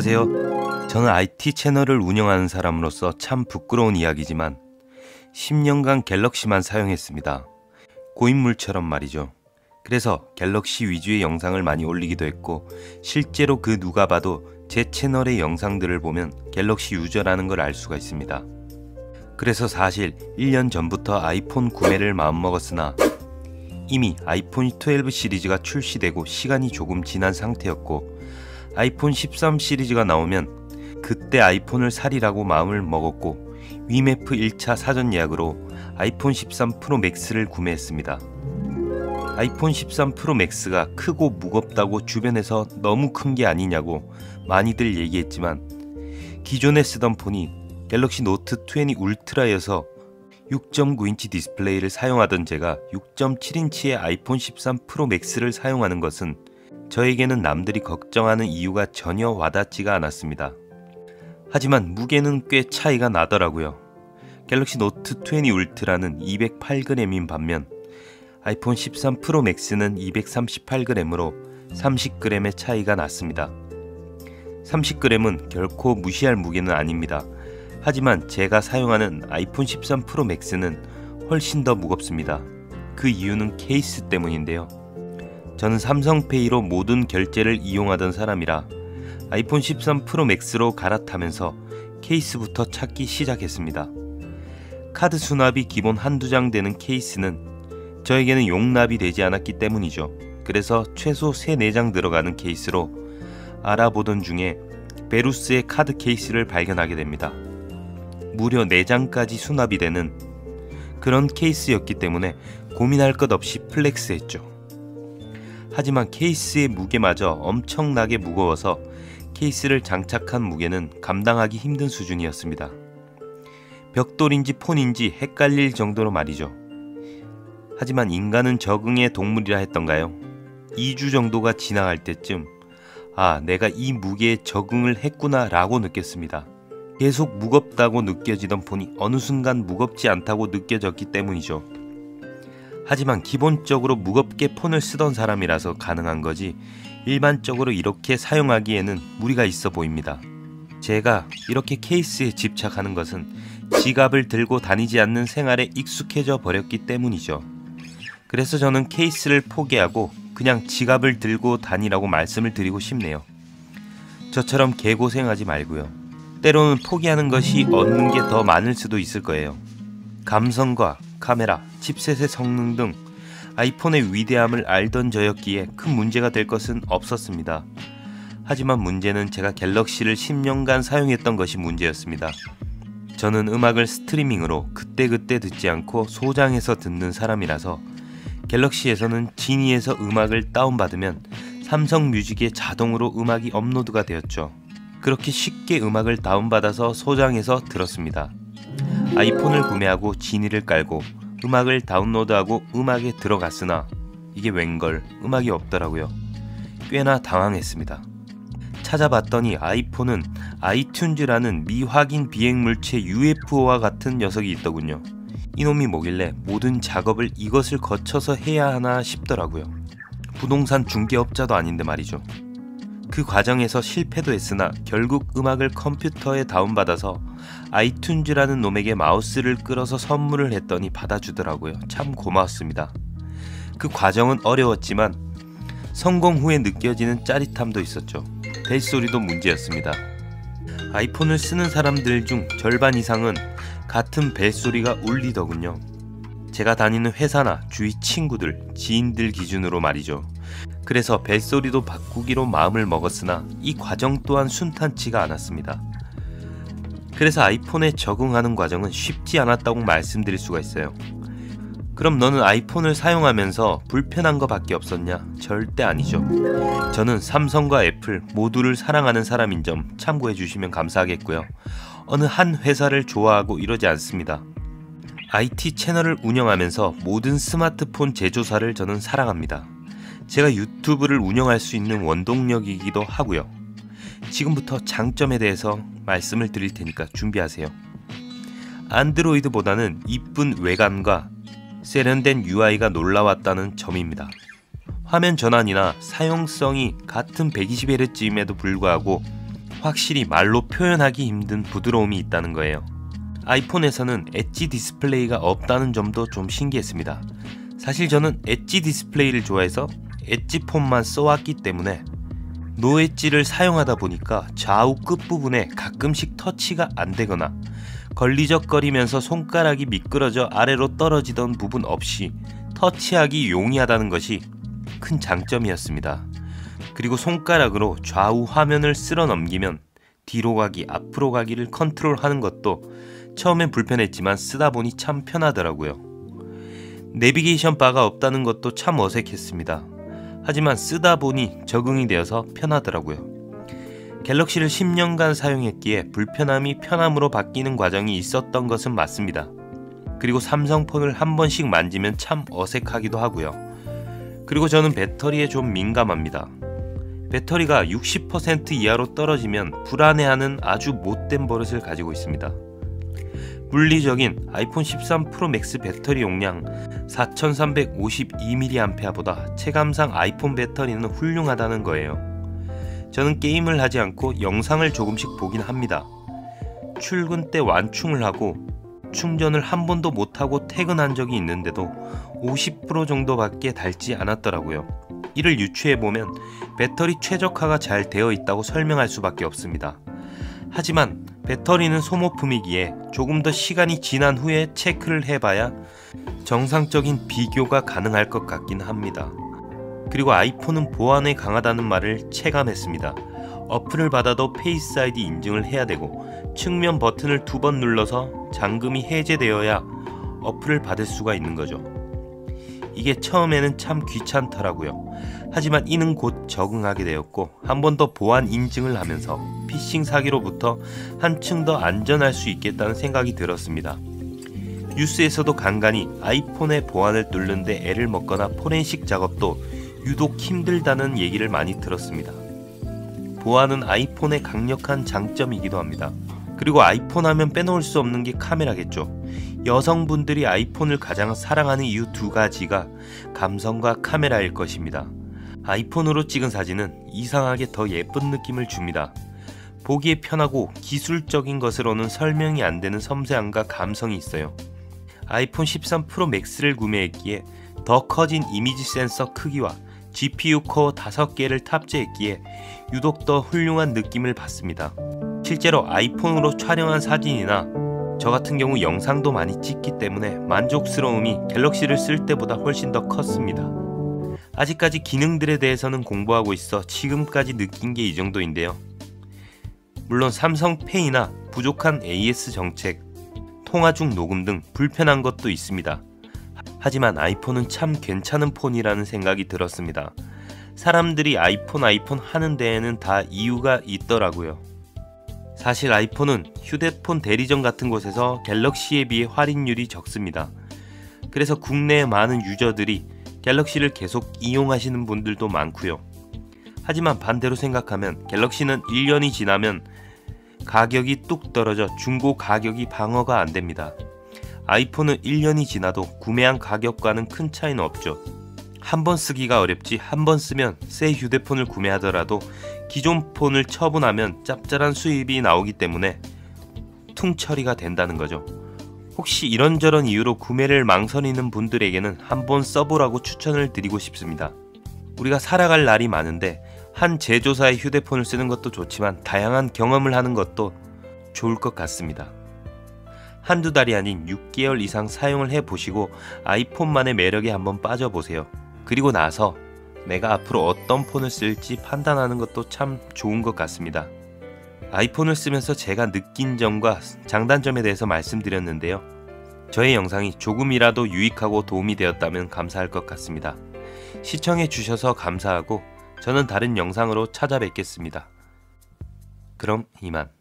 안녕하세요. 저는 IT 채널을 운영하는 사람으로서 참 부끄러운 이야기지만 10년간 갤럭시만 사용했습니다. 고인물처럼 말이죠. 그래서 갤럭시 위주의 영상을 많이 올리기도 했고 실제로 그 누가 봐도 제 채널의 영상들을 보면 갤럭시 유저라는 걸 알 수가 있습니다. 그래서 사실 1년 전부터 아이폰 구매를 마음먹었으나 이미 아이폰 12 시리즈가 출시되고 시간이 조금 지난 상태였고 아이폰 13 시리즈가 나오면 그때 아이폰을 사리라고 마음을 먹었고 위메프 1차 사전 예약으로 아이폰 13 프로 맥스를 구매했습니다. 아이폰 13 프로 맥스가 크고 무겁다고 주변에서 너무 큰 게 아니냐고 많이들 얘기했지만 기존에 쓰던 폰이 갤럭시 노트 20 울트라여서 6.9인치 디스플레이를 사용하던 제가 6.7인치의 아이폰 13 프로 맥스를 사용하는 것은 저에게는 남들이 걱정하는 이유가 전혀 와닿지가 않았습니다. 하지만 무게는 꽤 차이가 나더라고요. 갤럭시 노트 20 울트라는 208g인 반면 아이폰 13 프로 맥스는 238g으로 30g의 차이가 났습니다. 30g은 결코 무시할 무게는 아닙니다. 하지만 제가 사용하는 아이폰 13 프로 맥스는 훨씬 더 무겁습니다. 그 이유는 케이스 때문인데요. 저는 삼성페이로 모든 결제를 이용하던 사람이라 아이폰 13 프로 맥스로 갈아타면서 케이스부터 찾기 시작했습니다. 카드 수납이 기본 한두 장 되는 케이스는 저에게는 용납이 되지 않았기 때문이죠. 그래서 최소 3-4장 들어가는 케이스로 알아보던 중에 베루스의 카드 케이스를 발견하게 됩니다. 무려 4장까지 수납이 되는 그런 케이스였기 때문에 고민할 것 없이 플렉스했죠. 하지만 케이스의 무게마저 엄청나게 무거워서 케이스를 장착한 무게는 감당하기 힘든 수준이었습니다. 벽돌인지 폰인지 헷갈릴 정도로 말이죠. 하지만 인간은 적응의 동물이라 했던가요? 2주 정도가 지나갈 때쯤 내가 이 무게에 적응을 했구나 라고 느꼈습니다. 계속 무겁다고 느껴지던 폰이 어느 순간 무겁지 않다고 느껴졌기 때문이죠. 하지만 기본적으로 무겁게 폰을 쓰던 사람이라서 가능한 거지 일반적으로 이렇게 사용하기에는 무리가 있어 보입니다. 제가 이렇게 케이스에 집착하는 것은 지갑을 들고 다니지 않는 생활에 익숙해져 버렸기 때문이죠. 그래서 저는 케이스를 포기하고 그냥 지갑을 들고 다니라고 말씀을 드리고 싶네요. 저처럼 개고생하지 말고요. 때로는 포기하는 것이 얻는 게 더 많을 수도 있을 거예요. 감성과 카메라, 칩셋의 성능 등 아이폰의 위대함을 알던 저였기에 큰 문제가 될 것은 없었습니다. 하지만 문제는 제가 갤럭시를 10년간 사용했던 것이 문제였습니다. 저는 음악을 스트리밍으로 그때그때 듣지 않고 소장해서 듣는 사람이라서 갤럭시에서는 지니에서 음악을 다운받으면 삼성 뮤직에 자동으로 음악이 업로드가 되었죠. 그렇게 쉽게 음악을 다운받아서 소장해서 들었습니다. 아이폰을 구매하고 지니를 깔고 음악을 다운로드하고 음악에 들어갔으나 이게 웬걸 음악이 없더라고요. 꽤나 당황했습니다. 찾아봤더니 아이폰은 아이튠즈라는 미확인 비행물체 UFO와 같은 녀석이 있더군요. 이놈이 뭐길래 모든 작업을 이것을 거쳐서 해야 하나 싶더라고요. 부동산 중개업자도 아닌데 말이죠. 그 과정에서 실패도 했으나 결국 음악을 컴퓨터에 다운받아서 아이튠즈라는 놈에게 마우스를 끌어서 선물을 했더니 받아주더라고요. 참 고마웠습니다. 그 과정은 어려웠지만 성공 후에 느껴지는 짜릿함도 있었죠. 벨소리도 문제였습니다. 아이폰을 쓰는 사람들 중 절반 이상은 같은 벨소리가 울리더군요. 제가 다니는 회사나 주위 친구들, 지인들 기준으로 말이죠. 그래서 벨소리도 바꾸기로 마음을 먹었으나 이 과정 또한 순탄치가 않았습니다. 그래서 아이폰에 적응하는 과정은 쉽지 않았다고 말씀드릴 수가 있어요. 그럼 너는 아이폰을 사용하면서 불편한 거 밖에 없었냐? 절대 아니죠. 저는 삼성과 애플 모두를 사랑하는 사람인 점 참고해 주시면 감사하겠고요. 어느 한 회사를 좋아하고 이러지 않습니다. IT 채널을 운영하면서 모든 스마트폰 제조사를 저는 사랑합니다. 제가 유튜브를 운영할 수 있는 원동력이기도 하고요. 지금부터 장점에 대해서 말씀을 드릴 테니까 준비하세요. 안드로이드보다는 이쁜 외관과 세련된 UI가 놀라웠다는 점입니다. 화면 전환이나 사용성이 같은 120Hz임에도 불구하고 확실히 말로 표현하기 힘든 부드러움이 있다는 거예요. 아이폰에서는 엣지 디스플레이가 없다는 점도 좀 신기했습니다. 사실 저는 엣지 디스플레이를 좋아해서 엣지 폰만 써왔기 때문에 노 엣지를 사용하다 보니까 좌우 끝부분에 가끔씩 터치가 안 되거나 걸리적거리면서 손가락이 미끄러져 아래로 떨어지던 부분 없이 터치하기 용이하다는 것이 큰 장점이었습니다. 그리고 손가락으로 좌우 화면을 쓸어 넘기면 뒤로 가기, 앞으로 가기를 컨트롤하는 것도 처음엔 불편했지만 쓰다 보니 참 편하더라고요. 내비게이션 바가 없다는 것도 참 어색했습니다. 하지만 쓰다 보니 적응이 되어서 편하더라고요. 갤럭시를 10년간 사용했기에 불편함이 편함으로 바뀌는 과정이 있었던 것은 맞습니다. 그리고 삼성폰을 한 번씩 만지면 참 어색하기도 하고요. 그리고 저는 배터리에 좀 민감합니다. 배터리가 60% 이하로 떨어지면 불안해하는 아주 못된 버릇을 가지고 있습니다. 물리적인 아이폰 13 프로 맥스 배터리 용량 4352mAh보다 체감상 아이폰 배터리는 훌륭하다는 거예요. 저는 게임을 하지 않고 영상을 조금씩 보긴 합니다. 출근 때 완충을 하고 충전을 한 번도 못하고 퇴근한 적이 있는데도 50% 정도밖에 닳지 않았더라고요. 이를 유추해보면 배터리 최적화가 잘 되어 있다고 설명할 수밖에 없습니다. 하지만 배터리는 소모품이기에 조금 더 시간이 지난 후에 체크를 해봐야 정상적인 비교가 가능할 것 같긴 합니다. 그리고 아이폰은 보안에 강하다는 말을 체감했습니다. 어플을 받아도 페이스 아이디 인증을 해야 되고 측면 버튼을 2번 눌러서 잠금이 해제되어야 어플을 받을 수가 있는 거죠. 이게 처음에는 참 귀찮더라고요. 하지만 이는 곧 적응하게 되었고 한 번 더 보안 인증을 하면서 피싱 사기로부터 한층 더 안전할 수 있겠다는 생각이 들었습니다. 뉴스에서도 간간히 아이폰의 보안을 뚫는데 애를 먹거나 포렌식 작업도 유독 힘들다는 얘기를 많이 들었습니다. 보안은 아이폰의 강력한 장점이기도 합니다. 그리고 아이폰 하면 빼놓을 수 없는 게 카메라겠죠. 여성분들이 아이폰을 가장 사랑하는 이유 2가지가 감성과 카메라일 것입니다. 아이폰으로 찍은 사진은 이상하게 더 예쁜 느낌을 줍니다. 보기에 편하고 기술적인 것으로는 설명이 안 되는 섬세함과 감성이 있어요. 아이폰 13 프로 맥스를 구매했기에 더 커진 이미지 센서 크기와 GPU 코어 5개를 탑재했기에 유독 더 훌륭한 느낌을 받습니다. 실제로 아이폰으로 촬영한 사진이나 저 같은 경우 영상도 많이 찍기 때문에 만족스러움이 갤럭시를 쓸 때보다 훨씬 더 컸습니다. 아직까지 기능들에 대해서는 공부하고 있어 지금까지 느낀 게 이 정도인데요. 물론 삼성페이나 부족한 AS 정책, 통화 중 녹음 등 불편한 것도 있습니다. 하지만 아이폰은 참 괜찮은 폰이라는 생각이 들었습니다. 사람들이 아이폰 하는 데에는 다 이유가 있더라고요. 사실 아이폰은 휴대폰 대리점 같은 곳에서 갤럭시에 비해 할인율이 적습니다. 그래서 국내의 많은 유저들이 갤럭시를 계속 이용하시는 분들도 많고요. 하지만 반대로 생각하면 갤럭시는 1년이 지나면 가격이 뚝 떨어져 중고 가격이 방어가 안 됩니다. 아이폰은 1년이 지나도 구매한 가격과는 큰 차이는 없죠. 한 번 쓰기가 어렵지 한 번 쓰면 새 휴대폰을 구매하더라도 기존 폰을 처분하면 짭짤한 수입이 나오기 때문에 퉁 처리가 된다는 거죠. 혹시 이런저런 이유로 구매를 망설이는 분들에게는 한번 써보라고 추천을 드리고 싶습니다. 우리가 살아갈 날이 많은데 한 제조사의 휴대폰을 쓰는 것도 좋지만 다양한 경험을 하는 것도 좋을 것 같습니다. 한두 달이 아닌 6개월 이상 사용을 해보시고 아이폰만의 매력에 한번 빠져보세요. 그리고 나서 내가 앞으로 어떤 폰을 쓸지 판단하는 것도 참 좋은 것 같습니다. 아이폰을 쓰면서 제가 느낀 점과 장단점에 대해서 말씀드렸는데요. 저의 영상이 조금이라도 유익하고 도움이 되었다면 감사할 것 같습니다. 시청해 주셔서 감사하고 저는 다른 영상으로 찾아뵙겠습니다. 그럼 이만.